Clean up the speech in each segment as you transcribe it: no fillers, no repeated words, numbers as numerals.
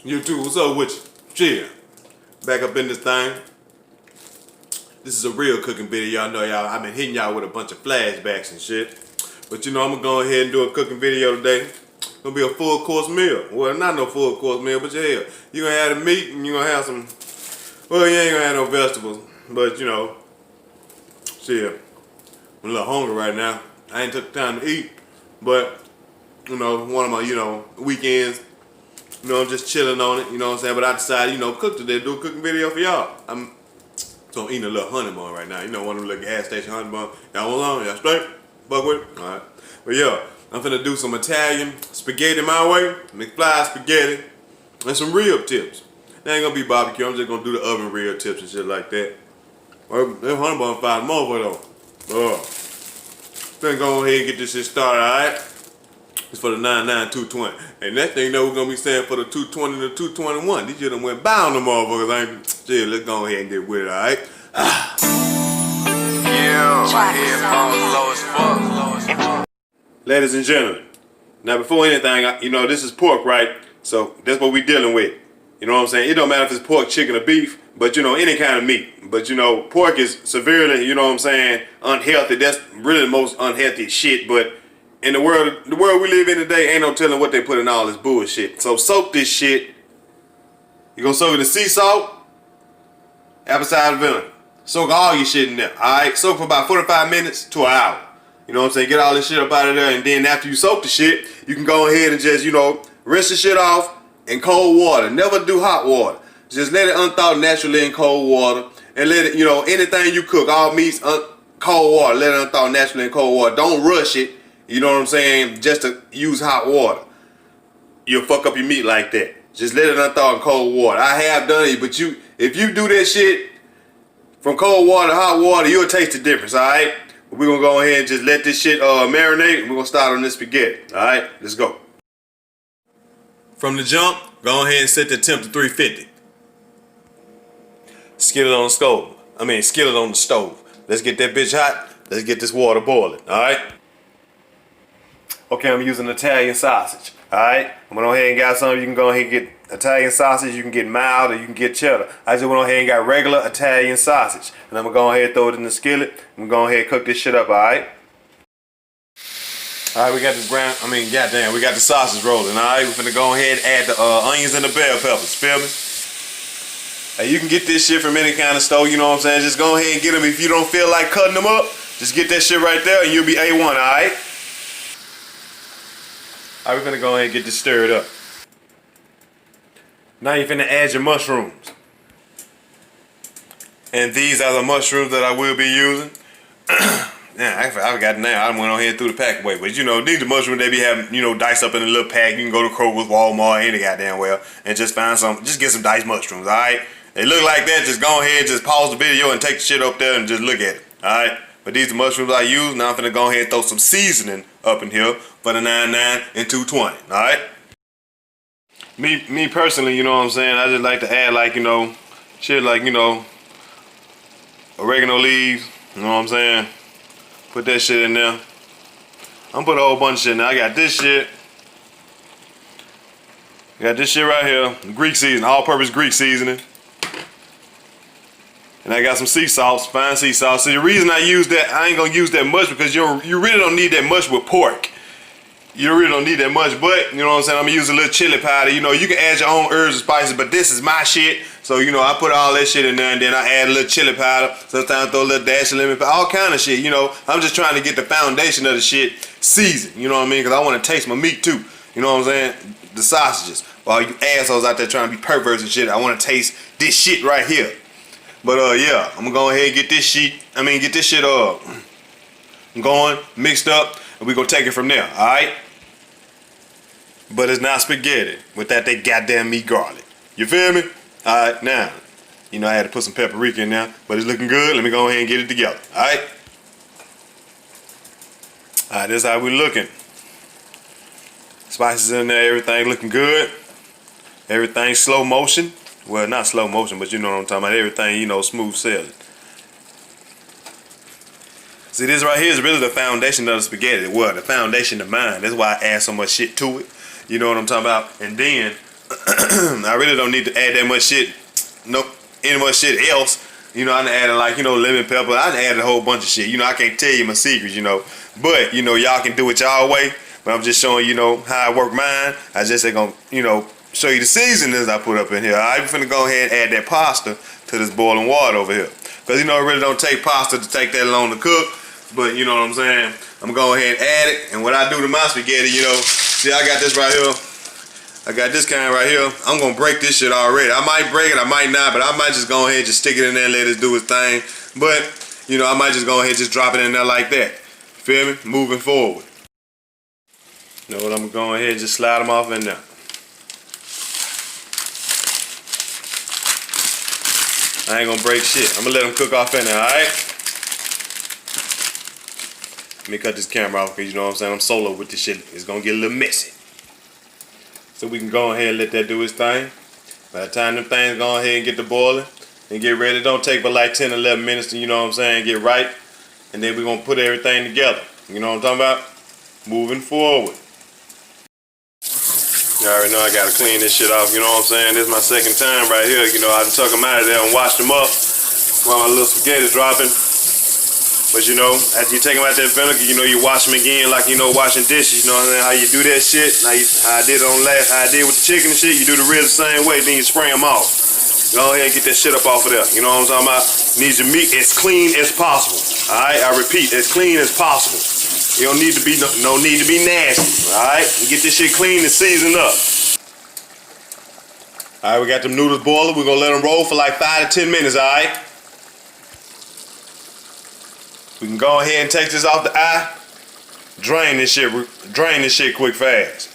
YouTube, what's up with you? Chill. Back up in this thing. This is a real cooking video. Y'all know I've been hitting y'all with a bunch of flashbacks and shit. But you know, I'm gonna go ahead and do a cooking video today. It's gonna be a full course meal. Well, not no full course meal, but yeah, you're gonna have the meat and you're gonna have some, well, you ain't gonna have no vegetables. But you know, shit, I'm a little hungry right now. I ain't took the time to eat. But, you know, one of my, weekends, I'm just chilling on it, you know what I'm saying? But I decided, cook today, do a cooking video for y'all. So I'm eating a little honey bun right now. You know, one of them little gas station honey bun. Y'all want on? Y'all straight? Fuck with it? Alright. But yeah, I'm finna do some Italian spaghetti my way, McFly spaghetti, and some rib tips. They ain't gonna be barbecue, I'm just gonna do the oven rib tips and shit like that. Well, that honey bun fine motherfucker though. Finna go ahead and get this shit started, alright? It's for the 99-220. And that thing that we're gonna be saying for the 220 and the 221. These shit done went bound them motherfuckers, ain't shit, let's go ahead and get with it, alright? Yeah, my headphones low as fuck. Ladies and gentlemen, now before anything, this is pork, right? So that's what we dealing with. You know what I'm saying? It don't matter if it's pork, chicken, or beef, but any kind of meat. But pork is severely, unhealthy. That's really the most unhealthy shit, but in the world we live in today, ain't no telling what they put in all this bullshit. So soak this shit. You're gonna soak it in sea salt, apple cider vinegar. Soak all your shit in there, alright? Soak for about 45 minutes to an hour. You know what I'm saying? Get all this shit up out of there, and then after you soak the shit, you can go ahead and just, rinse the shit off in cold water. Never do hot water. Just let it unthaw naturally in cold water. And let it, anything you cook, all meats, cold water, let it unthaw naturally in cold water. Don't rush it. You know what I'm saying? Just to use hot water. You'll fuck up your meat like that. Just let it unthaw in cold water. I have done it, but if you do that shit from cold water to hot water, you'll taste the difference, alright? We're gonna go ahead and just let this shit marinate, and we're gonna start on this spaghetti. Alright, let's go. From the jump, go ahead and set the temp to 350. Skillet on the stove. Skillet on the stove. Let's get that bitch hot. Let's get this water boiling, alright? Okay, I'm using Italian sausage. Alright, I'm gonna go ahead and got some. You can go ahead and get Italian sausage. You can get mild or you can get cheddar. I just went ahead and got regular Italian sausage. And I'm gonna go ahead and throw it in the skillet. I'm gonna go ahead and cook this shit up, alright? Alright, we got this goddamn, we got the sausage rolling, alright? We're finna go ahead and add the onions and the bell peppers, feel me? Hey, you can get this shit from any kind of store, you know what I'm saying? Just go ahead and get them. If you don't feel like cutting them up, just get that shit right there and you'll be A1, alright? Alright, we're gonna go ahead and get this stirred up. Now you're finna add your mushrooms. And these are the mushrooms that I will be using. Yeah, I forgot the name. I went on here and threw the pack away. But these are mushrooms they be having, diced up in a little pack. You can go to Kroger's, Walmart, any goddamn well, and just find some, just get some diced mushrooms, alright? They look like that, just go ahead, just pause the video and take the shit up there and just look at it, alright? But these are the mushrooms I use. Now I'm finna go ahead and throw some seasoning up in here for the 99 and 220. Alright? Me personally, you know what I'm saying? I just like to add shit like, oregano leaves. You know what I'm saying? Put that shit in there. I'm put a whole bunch of shit in there. I got this shit. I got this shit right here. Greek seasoning, all-purpose Greek seasoning. And I got some sea sauce, fine sea sauce. So the reason I use that, I ain't gonna use that much because you really don't need that much with pork. You really don't need that much, but you know what I'm saying? I'm gonna use a little chili powder. You can add your own herbs and spices, but this is my shit. So I put all that shit in there and then I add a little chili powder. Sometimes I throw a little dash of lemon powder, all kind of shit. I'm just trying to get the foundation of the shit seasoned. You know what I mean? Because I want to taste my meat too. You know what I'm saying? The sausages. While you assholes out there trying to be perverts and shit, I want to taste this shit right here. But yeah, I'm gonna go ahead and get this shit going, mixed up, and we gonna take it from there, alright? But it's not spaghetti without that goddamn meat garlic. You feel me? Alright, now, I had to put some paprika in there, but it's looking good. Let me go ahead and get it together, alright? Alright, this is how we looking. Spices in there, everything looking good. Everything slow motion. Well, not slow motion, but you know what I'm talking about. Everything, smooth sailing. See, this right here is really the foundation of the spaghetti. Well, the foundation of mine. That's why I add so much shit to it. You know what I'm talking about? And then, I really don't need to add that much shit. Nope, any much shit else. You know, I done added like, you know, lemon pepper. I done added a whole bunch of shit. You know, I can't tell you my secrets, you know. But, you know, y'all can do it y'all way. But I'm just showing you know how I work mine. I just ain't gonna, you know, show you the seasonings I put up in here. I'm finna go ahead and add that pasta to this boiling water over here. Cause you know it really don't take pasta to take that long to cook. But you know what I'm saying? I'm gonna go ahead and add it. And what I do to my spaghetti, you know, see I got this right here. I got this kind right here. I'm gonna break this shit already. I might break it, I might not, but I might just go ahead and just stick it in there and let it do its thing. But, you know, I might just go ahead and just drop it in there like that. Feel me? Moving forward. You know what, I'm gonna go ahead and just slide them off in there. I ain't gonna break shit. I'm gonna let them cook off in there, alright? Let me cut this camera off because you know what I'm saying? I'm solo with this shit. It's gonna get a little messy. So we can go ahead and let that do its thing. By the time them things go ahead and get to boiling and get ready, it don't take but like 10, 11 minutes to, you know what I'm saying, get right. And then we're gonna put everything together. You know what I'm talking about? Moving forward. You already know I gotta clean this shit off, you know what I'm saying? This is my second time right here. You know, I done took them out of there and washed them up while my little spaghetti's dropping. But you know, after you take them out that vinegar, you know, you wash them again like, you know, washing dishes. You know what I'm saying? How you do that shit, how I did it on last, how I did with the chicken and shit, you do the ribs the same way, then you spray them off. Go ahead and get that shit up off of there. You know what I'm talking about? Need your meat as clean as possible. Alright, I repeat, as clean as possible. You don't need to be, no need to be nasty. Alright, get this shit clean and seasoned up. Alright, we got them noodles boiling. We're gonna let them roll for like 5 to 10 minutes, alright? We can go ahead and take this off the eye. Drain this shit quick fast.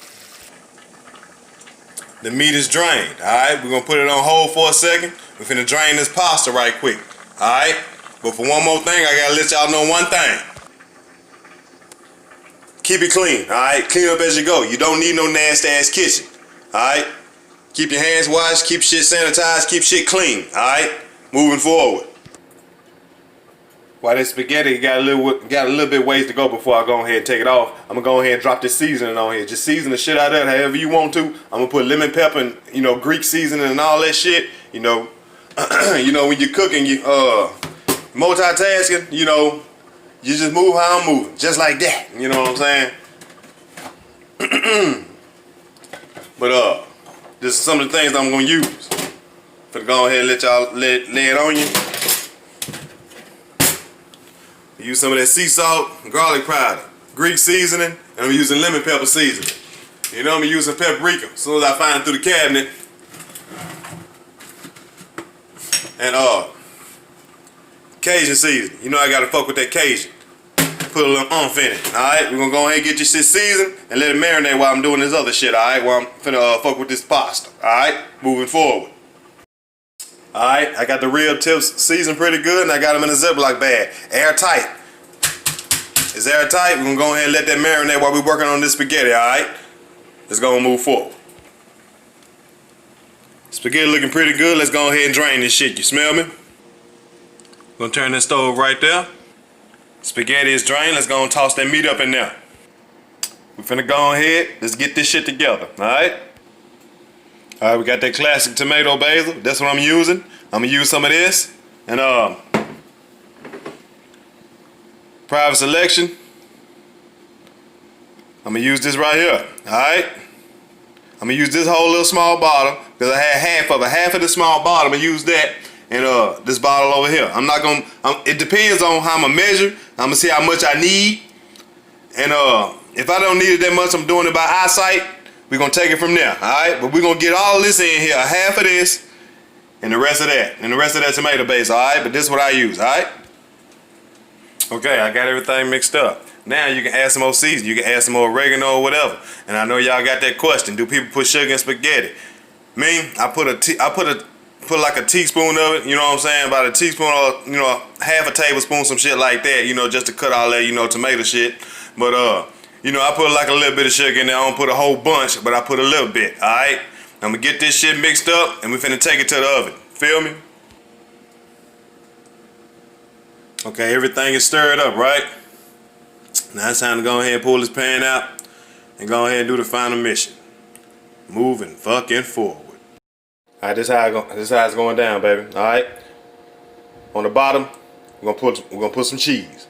The meat is drained, alright? We're gonna put it on hold for a second. We're finna drain this pasta right quick, alright? But for one more thing, I gotta let y'all know one thing. Keep it clean, alright? Clean up as you go. You don't need no nasty ass kitchen, alright? Keep your hands washed, keep shit sanitized, keep shit clean, alright? Moving forward. While this spaghetti got a little bit ways to go before I go ahead and take it off, I'm gonna go ahead and drop this seasoning on here. Just season the shit out of it however you want to. I'm gonna put lemon pepper and, you know, Greek seasoning and all that shit. You know, you know, when you're cooking, you multitasking, you know, you just move how I'm moving, just like that. You know what I'm saying? But this is some of the things I'm gonna use. Finna go ahead and let y'all lay it on you. Use some of that sea salt, garlic powder, Greek seasoning, and I'm using lemon pepper seasoning. You know, I'm using paprika as soon as I find it through the cabinet. And Cajun seasoning. You know I gotta fuck with that Cajun. Put a little oomph in it. Alright, we're gonna go ahead and get your shit seasoned and let it marinate while I'm doing this other shit, alright? While I'm finna fuck with this pasta. Alright, moving forward. Alright, I got the rib tips seasoned pretty good and I got them in a Ziploc bag. Airtight. It's airtight. We're gonna go ahead and let that marinate while we're working on this spaghetti, alright? Let's go and move forward. Spaghetti looking pretty good. Let's go ahead and drain this shit. You smell me? Gonna turn this stove right there. Spaghetti is drained. Let's go and toss that meat up in there. We're finna go ahead. Let's get this shit together, alright? Alright, we got that classic tomato basil. That's what I'm using. I'm gonna use some of this. And private selection. I'm gonna use this right here. Alright? I'm gonna use this whole little small bottle because I had half of it. Half of the small bottle, I'm gonna use that and this bottle over here. I'm not gonna, it depends on how I'm gonna measure. I'm gonna see how much I need. And if I don't need it that much, I'm doing it by eyesight. We're gonna take it from there, alright? But we're gonna get all this in here, half of this, and the rest of that. And the rest of that tomato base, alright? But this is what I use, alright? Okay, I got everything mixed up. Now you can add some more seasoning. You can add some more oregano or whatever. And I know y'all got that question. Do people put sugar in spaghetti? Me, I put like a teaspoon of it, you know what I'm saying? About a teaspoon or, you know, half a tablespoon, some shit like that, you know, just to cut all that, you know, tomato shit. But you know, I put like a little bit of sugar in there. I don't put a whole bunch, but I put a little bit, alright? I'm gonna get this shit mixed up and we finna take it to the oven. Feel me? Okay, everything is stirred up, right? Now it's time to go ahead and pull this pan out and go ahead and do the final mission. moving fucking forward. All right, this is how it's going down, baby. All right. On the bottom, we're gonna put some cheese.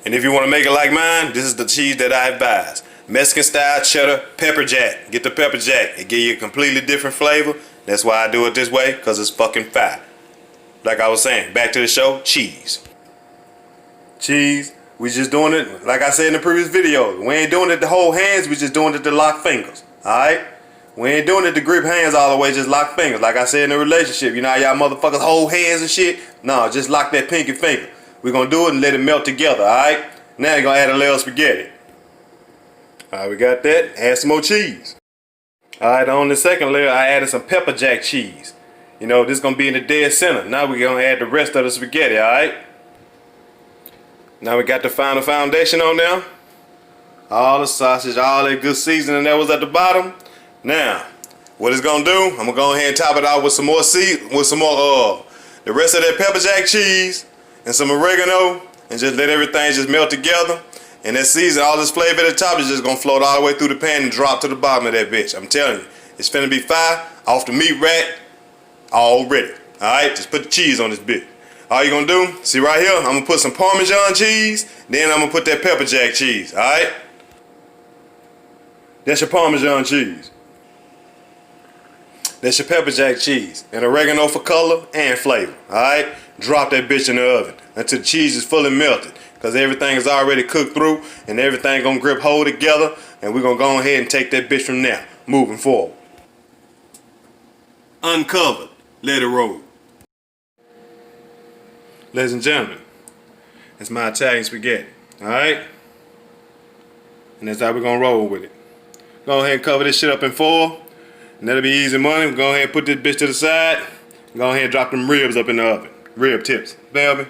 And if you want to make it like mine, this is the cheese that I advise. Mexican style cheddar pepper jack. Get the pepper jack. It give you a completely different flavor. That's why I do it this way, because it's fucking fire. Like I was saying, back to the show, cheese. Cheese, we just doing it, like I said in the previous video, we ain't doing it to hold hands, we just doing it to lock fingers, alright? We ain't doing it to grip hands all the way, just lock fingers. Like I said in a relationship, you know how y'all motherfuckers hold hands and shit? No, just lock that pinky finger. We're gonna do it and let it melt together, alright? Now you're gonna add a layer of spaghetti. Alright, we got that. Add some more cheese. Alright, on the second layer, I added some pepper jack cheese. You know, this is gonna be in the dead center. Now we're gonna add the rest of the spaghetti, alright? Now we got the final foundation on there. All the sausage, all that good seasoning that was at the bottom. Now, what it's gonna do, I'm gonna go ahead and top it out with some more the rest of that pepper jack cheese and some oregano, and just let everything just melt together. And that season, all this flavor at the top is just gonna float all the way through the pan and drop to the bottom of that bitch. I'm telling you, it's finna be fire off the meat rack already. Alright, just put the cheese on this bitch. All you gonna do, see right here, I'm gonna put some Parmesan cheese, then I'm gonna put that pepper jack cheese, alright? That's your Parmesan cheese. That's your pepper jack cheese. And oregano for color and flavor, alright? Drop that bitch in the oven until the cheese is fully melted, because everything is already cooked through and everything gonna grip hold together, and we're gonna go ahead and take that bitch from there, moving forward. Uncovered, let it roll. Ladies and gentlemen, that's my Italian spaghetti, alright? And that's how we're gonna roll with it. Go ahead and cover this shit up in foil, and that'll be easy money. Go ahead and put this bitch to the side. Go ahead and drop them ribs up in the oven. Rib tips, baby.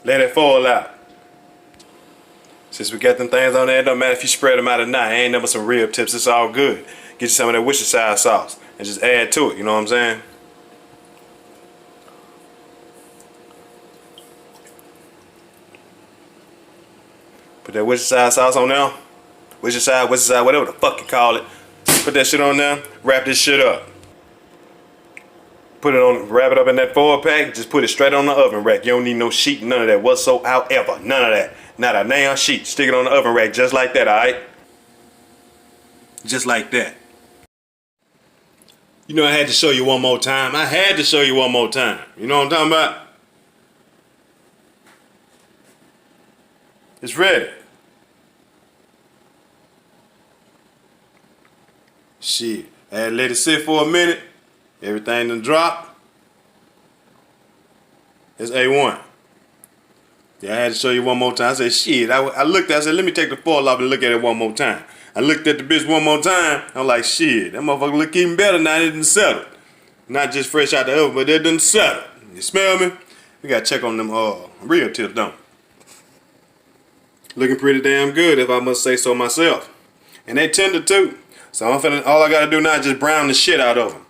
Let it foil out. Since we got them things on there, it don't matter if you spread them out or not. Ain't never some rib tips, it's all good. Get you some of that Worcestershire sauce and just add to it, you know what I'm saying? Put that Worcestershire sauce on there. Worcestershire, whatever the fuck you call it. Put that shit on there. Wrap this shit up. Put it on, wrap it up in that foil pack. Just put it straight on the oven rack. You don't need no sheet, none of that whatsoever. None of that. Not a damn sheet. Stick it on the oven rack just like that, alright? Just like that. You know I had to show you one more time. I had to show you one more time. You know what I'm talking about? It's ready. Shit. I had to let it sit for a minute. Everything done drop. It's A1. Yeah, I had to show you one more time. I said, shit. I looked at it, I said, let me take the foil off and look at it one more time. I looked at the bitch one more time. I'm like, shit, that motherfucker look even better now. It done settled. Not just fresh out the oven, but it done settled. You smell me? We gotta check on them rib tips, don't we? Looking pretty damn good, if I must say so myself. And they tender too. So all I gotta do now is just brown the shit out of them.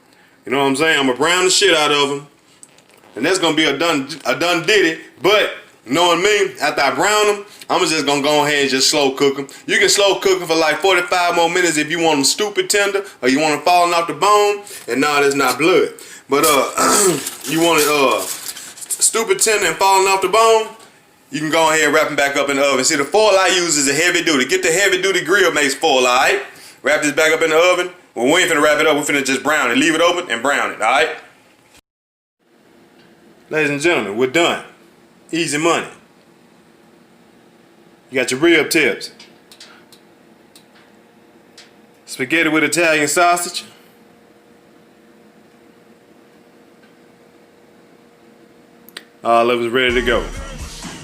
You know what I'm saying? I'm gonna brown the shit out of them. And that's gonna be a done diddy. But knowing me, after I brown them, I'm just gonna go ahead and just slow cook them. You can slow cook them for like 45 more minutes if you want them stupid tender or you want them falling off the bone. And no, that's not blood. But you want it stupid tender and falling off the bone, you can go ahead and wrap them back up in the oven. See, the foil I use is a heavy duty. Get the heavy duty grill makes foil, alright? Wrap this back up in the oven. Well, we ain't finna wrap it up, we're finna just brown it. Leave it open and brown it, alright? Ladies and gentlemen, we're done. Easy money. You got your rib tips. Spaghetti with Italian sausage. All of it's ready to go.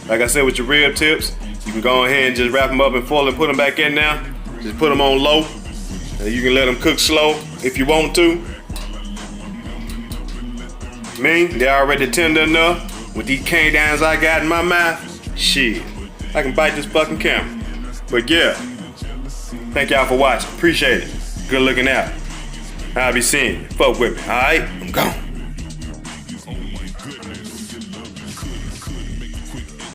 Like I said, with your rib tips, you can go ahead and just wrap them up in foil and put them back in now. Just put them on low. And you can let them cook slow if you want to. Me, they're already tender enough. With these canines I got in my mouth, shit, I can bite this fucking camera. But yeah, thank y'all for watching. Appreciate it. Good looking out. I'll be seeing you. Fuck with me, alright? I'm gone.